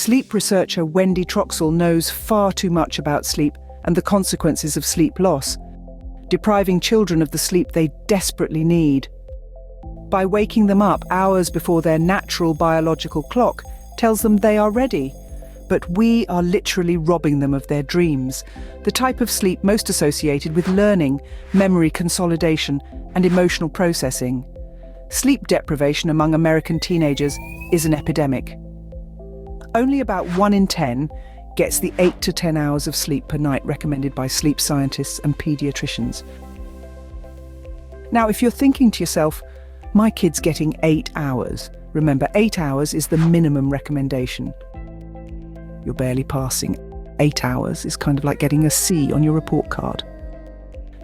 Sleep researcher Wendy Troxel knows far too much about sleep and the consequences of sleep loss, depriving children of the sleep they desperately need. By waking them up hours before their natural biological clock tells them they are ready, but we are literally robbing them of their dreams, the type of sleep most associated with learning, memory consolidation, and emotional processing. Sleep deprivation among American teenagers is an epidemic. Only about 1 in 10 gets the 8 to 10 hours of sleep per night recommended by sleep scientists and pediatricians. Now, if you're thinking to yourself, my kid's getting 8 hours, remember 8 hours is the minimum recommendation. You're barely passing. 8 hours is kind of like getting a C on your report card.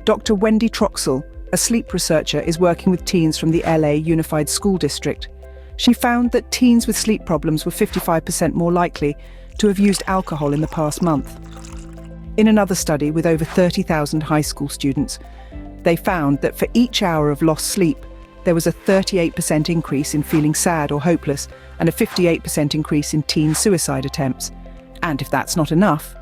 Dr. Wendy Troxel, a sleep researcher, is working with teens from the LA Unified School District. She found that teens with sleep problems were 55% more likely to have used alcohol in the past month. In another study with over 30,000 high school students, they found that for each hour of lost sleep, there was a 38% increase in feeling sad or hopeless and a 58% increase in teen suicide attempts. And if that's not enough,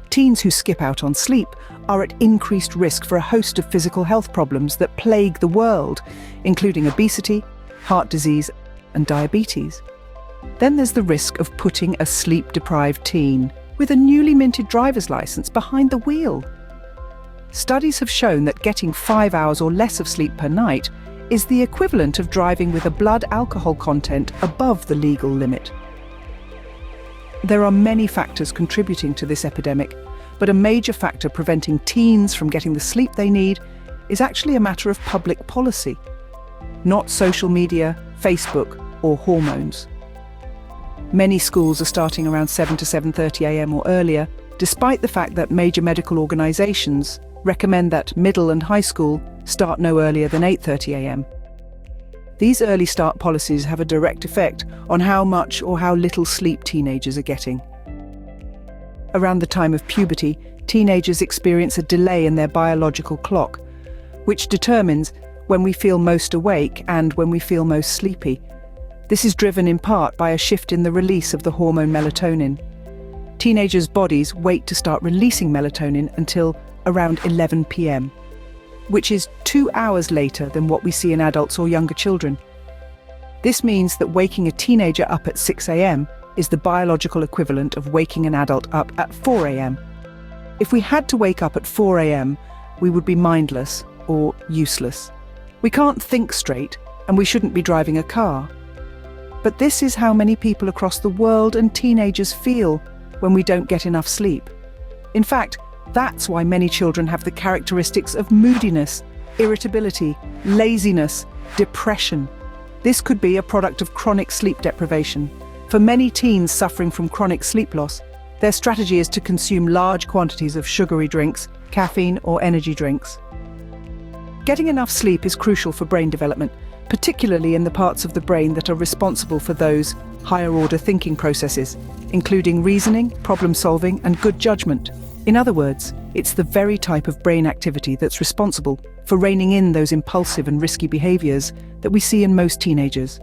teens who skip out on sleep are at increased risk for a host of physical health problems that plague the world, including obesity, heart disease, and diabetes. Then there's the risk of putting a sleep-deprived teen with a newly minted driver's license behind the wheel. Studies have shown that getting 5 hours or less of sleep per night is the equivalent of driving with a blood alcohol content above the legal limit. There are many factors contributing to this epidemic, but a major factor preventing teens from getting the sleep they need is actually a matter of public policy, not social media, Facebook, or hormones. Many schools are starting around 7 to 7:30 a.m. or earlier, despite the fact that major medical organizations recommend that middle and high school start no earlier than 8:30 a.m. These early start policies have a direct effect on how much or how little sleep teenagers are getting. Around the time of puberty, teenagers experience a delay in their biological clock, which determines when we feel most awake and when we feel most sleepy. This is driven in part by a shift in the release of the hormone melatonin. Teenagers' bodies wait to start releasing melatonin until around 11 p.m, which is 2 hours later than what we see in adults or younger children. This means that waking a teenager up at 6 a.m. is the biological equivalent of waking an adult up at 4 a.m. If we had to wake up at 4 a.m, we would be mindless or useless. We can't think straight, and we shouldn't be driving a car. But this is how many people across the world and teenagers feel when we don't get enough sleep. In fact, that's why many children have the characteristics of moodiness, irritability, laziness, depression. This could be a product of chronic sleep deprivation. For many teens suffering from chronic sleep loss, their strategy is to consume large quantities of sugary drinks, caffeine, or energy drinks. Getting enough sleep is crucial for brain development, particularly in the parts of the brain that are responsible for those higher-order thinking processes, including reasoning, problem-solving, and good judgment. In other words, it's the very type of brain activity that's responsible for reining in those impulsive and risky behaviors that we see in most teenagers.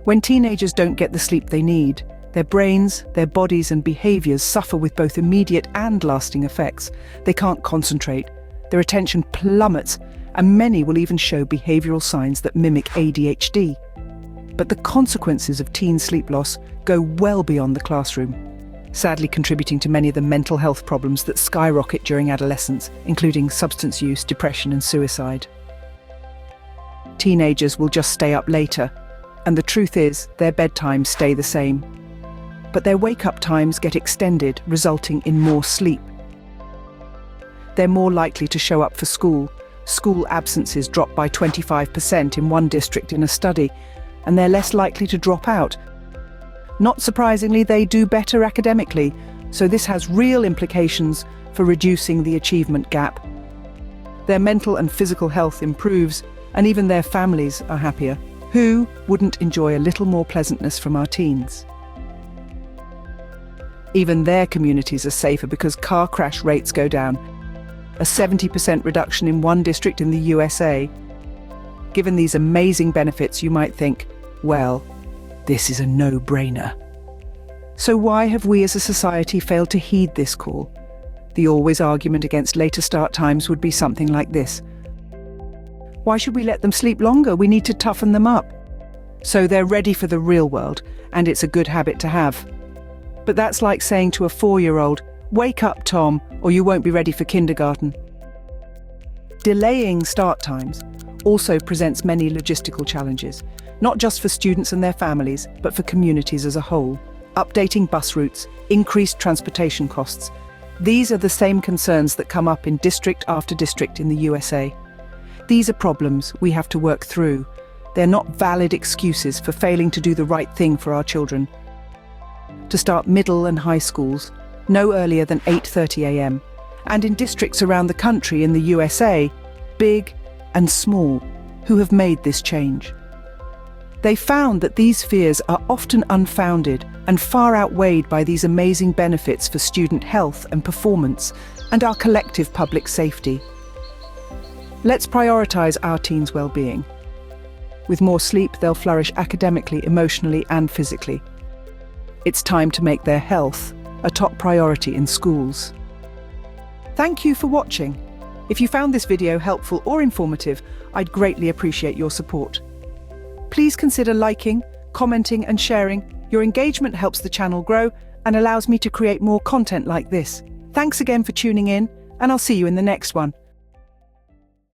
When teenagers don't get the sleep they need, their brains, their bodies, and behaviors suffer with both immediate and lasting effects. They can't concentrate, their attention plummets, and many will even show behavioral signs that mimic ADHD. But the consequences of teen sleep loss go well beyond the classroom, sadly contributing to many of the mental health problems that skyrocket during adolescence, including substance use, depression, and suicide. Teenagers will just stay up later, and the truth is, their bedtimes stay the same. But their wake-up times get extended, resulting in more sleep. They're more likely to show up for school. School absences drop by 25% in one district in a study, and they're less likely to drop out. Not surprisingly, they do better academically, so this has real implications for reducing the achievement gap. Their mental and physical health improves, and even their families are happier. Who wouldn't enjoy a little more pleasantness from our teens? Even their communities are safer because car crash rates go down. A 70% reduction in one district in the USA. Given these amazing benefits, you might think, well, this is a no-brainer. So why have we as a society failed to heed this call? The always argument against later start times would be something like this. Why should we let them sleep longer? We need to toughen them up. So they're ready for the real world, and it's a good habit to have. But that's like saying to a 4-year-old, "Wake up, Tom, or you won't be ready for kindergarten." Delaying start times also presents many logistical challenges, not just for students and their families, but for communities as a whole. Updating bus routes, increased transportation costs. These are the same concerns that come up in district after district in the USA. These are problems we have to work through. They're not valid excuses for failing to do the right thing for our children. To start middle and high schools, no earlier than 8:30 a.m. And in districts around the country in the USA, big and small, who have made this change. They found that these fears are often unfounded and far outweighed by these amazing benefits for student health and performance and our collective public safety. Let's prioritize our teens' well-being. With more sleep, they'll flourish academically, emotionally, and physically. It's time to make their health a top priority in schools. Thank you for watching. If you found this video helpful or informative, I'd greatly appreciate your support. Please consider liking, commenting, and sharing. Your engagement helps the channel grow and allows me to create more content like this. Thanks again for tuning in, and I'll see you in the next one.